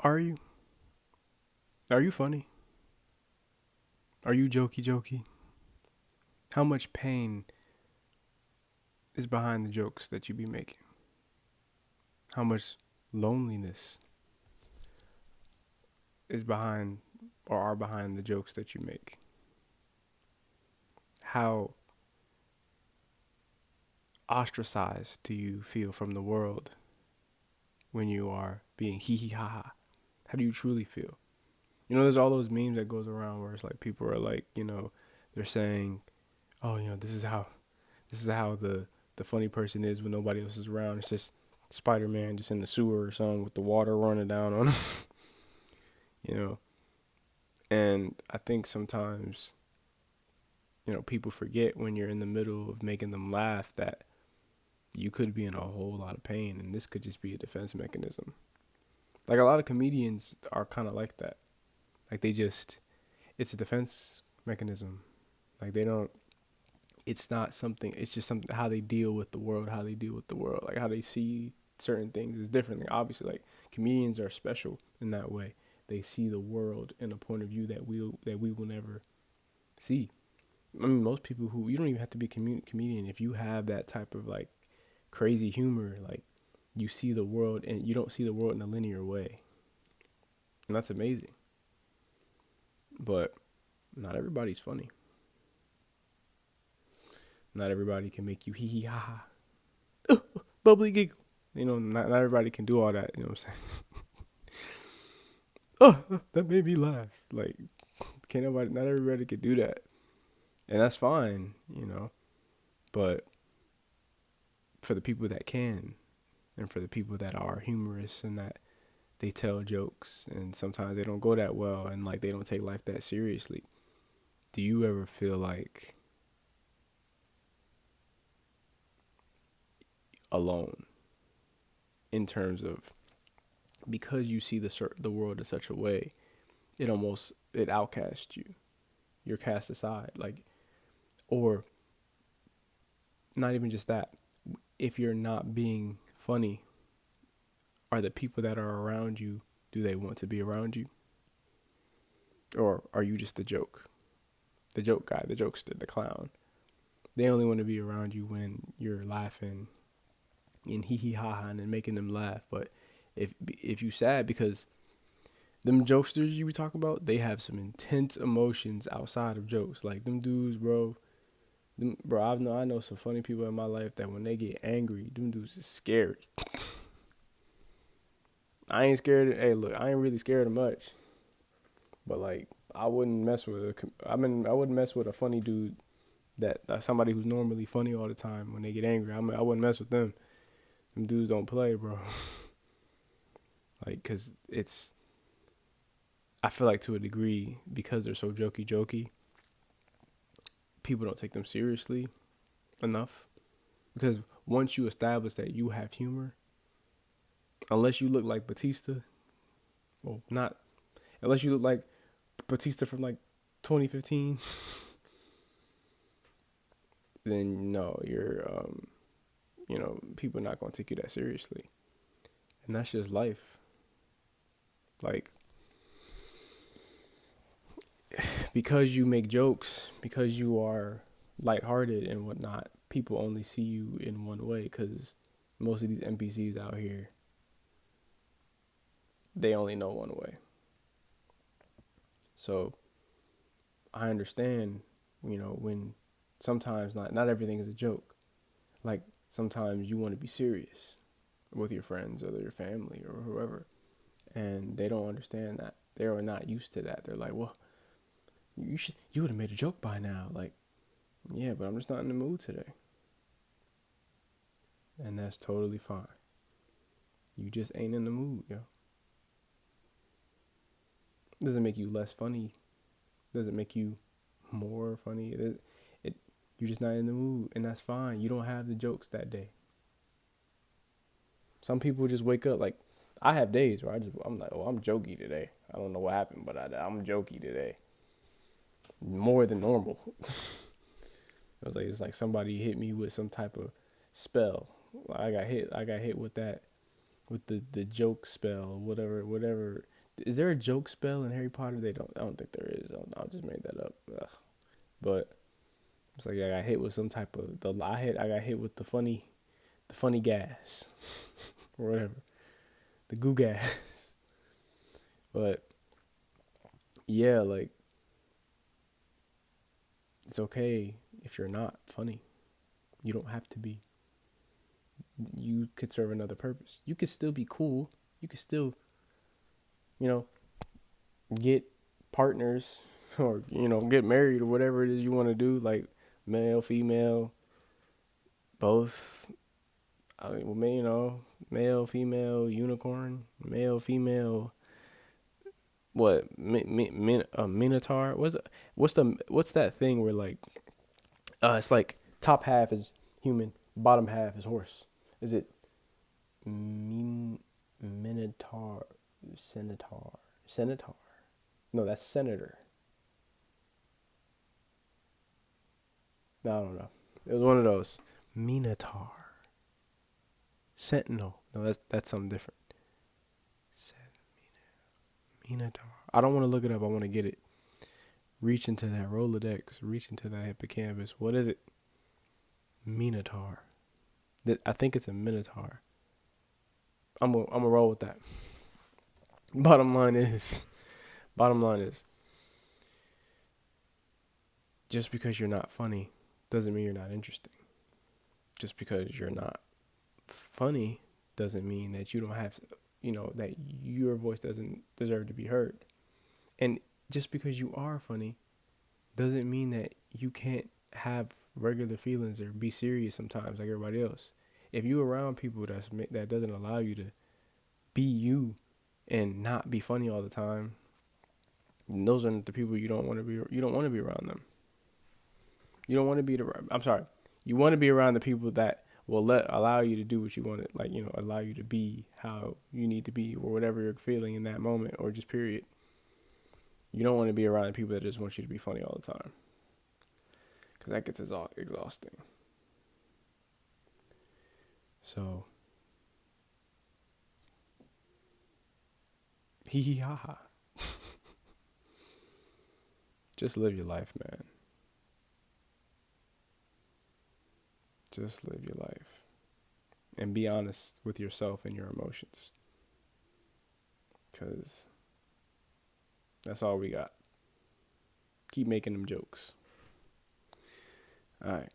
Are you? Are you funny? Are you jokey jokey? How much pain is behind the jokes that you be making? How much loneliness is behind or are behind the jokes that you make? How ostracized do you feel from the world when you are being hee hee ha ha? How do you truly feel? There's all those memes that goes around where it's like people are like, they're saying, "Oh, this is how the funny person is when nobody else is around. It's just Spider-Man just in the sewer or something with the water running down on him." you know. And I think sometimes, people forget when you're in the middle of making them laugh that you could be in a whole lot of pain, and this could just be a defense mechanism. Like a lot of comedians are kind of like that. Like it's a defense mechanism. Like they don't. It's not something. It's just something how they deal with the world. How they deal with the world. Like how they see certain things is differently. Obviously, like comedians are special in that way. They see the world in a point of view that we will never see. I mean, most people who you don't even have to be a comedian if you have that type of like crazy humor. Like you see the world and you don't see the world in a linear way, and that's amazing. But not everybody's funny. Not everybody can make you hee hee ha ha, bubbly giggle. Not everybody can do all that. You know what I'm saying? Oh, that made me laugh. Like, not everybody can do that. And that's fine. But for the people that can, and for the people that are humorous and that they tell jokes, and sometimes they don't go that well, and like they don't take life that seriously, do you ever feel like alone in terms of because you see the world in such a way, it outcasts you. You're cast aside, like, or not even just that. If you're not being funny, are the people that are around you, do they want to be around you? Or are you just the joke? The joke guy, the jokester, the clown. They only want to be around you when you're laughing and hee hee ha ha and making them laugh. But if you sad because them jokesters you were talking about, they have some intense emotions outside of jokes. Like them dudes, bro. I know some funny people in my life that when they get angry, them dudes is scary. I ain't scared. Hey, look, I ain't really scared of much. But like, I wouldn't mess with I wouldn't mess with a funny dude that somebody who's normally funny all the time when they get angry. I wouldn't mess with them. Them dudes don't play, bro. Like, cause I feel like to a degree because they're so jokey, people don't take them seriously enough. Because once you establish that you have humor, unless you look like Batista, well, not unless you look like Batista from like 2015, then no, people are not gonna take you that seriously, and that's just life. Like, because you make jokes, because you are lighthearted and whatnot, people only see you in one way. Because most of these NPCs out here, they only know one way. So I understand, when sometimes not everything is a joke. Like sometimes you want to be serious with your friends or your family or whoever, and they don't understand that. They are not used to that. They're like, well, you would have made a joke by now. Like, yeah, but I'm just not in the mood today. And that's totally fine. You just ain't in the mood, yo. Doesn't make you less funny. Doesn't make you more funny. You're just not in the mood, and that's fine. You don't have the jokes that day. Some people just wake up like I have days where I'm like, oh, I'm jokey today. I don't know what happened, but I'm jokey today, more than normal. It's like somebody hit me with some type of spell. I got hit with that with the joke spell, whatever. Is there a joke spell in Harry Potter? They don't. I don't think there is. I just made that up. Ugh. But it's like I got hit with some type of the. I got hit with the funny gas, or whatever, the goo gas. But yeah, like it's okay if you're not funny. You don't have to be. You could serve another purpose. You could still be cool. You could still, you know, get partners or, get married or whatever it is you want to do, like male, female, both. I mean, well, male, female, unicorn, male, female, what, minotaur? What's that thing where like, it's like top half is human, bottom half is horse. Is it minotaur, senator? No, that's senator. No, I don't know. It was one of those. Minotaur. Sentinel. No, that's something different. Minotaur. I don't want to look it up. I want to get it. Reach into that Rolodex. Reach into that hippocampus. What is it? Minotaur. I think it's a minotaur. I'm gonna roll with that. Bottom line is, just because you're not funny doesn't mean you're not interesting. Just because you're not funny doesn't mean that you don't have, that your voice doesn't deserve to be heard. And just because you are funny doesn't mean that you can't have regular feelings or be serious sometimes like everybody else. If you're around people that doesn't allow you to be you and not be funny all the time, those are the people you don't want to be. You don't want to be around them. You don't want to be You want to be around the people that will allow you to do what you want to, like, allow you to be how you need to be or whatever you're feeling in that moment or just period. You don't want to be around people that just want you to be funny all the time, because that gets exhausting. So, hee hee ha ha. Just live your life, man. Just live your life. And be honest with yourself and your emotions. Because that's all we got. Keep making them jokes. All right.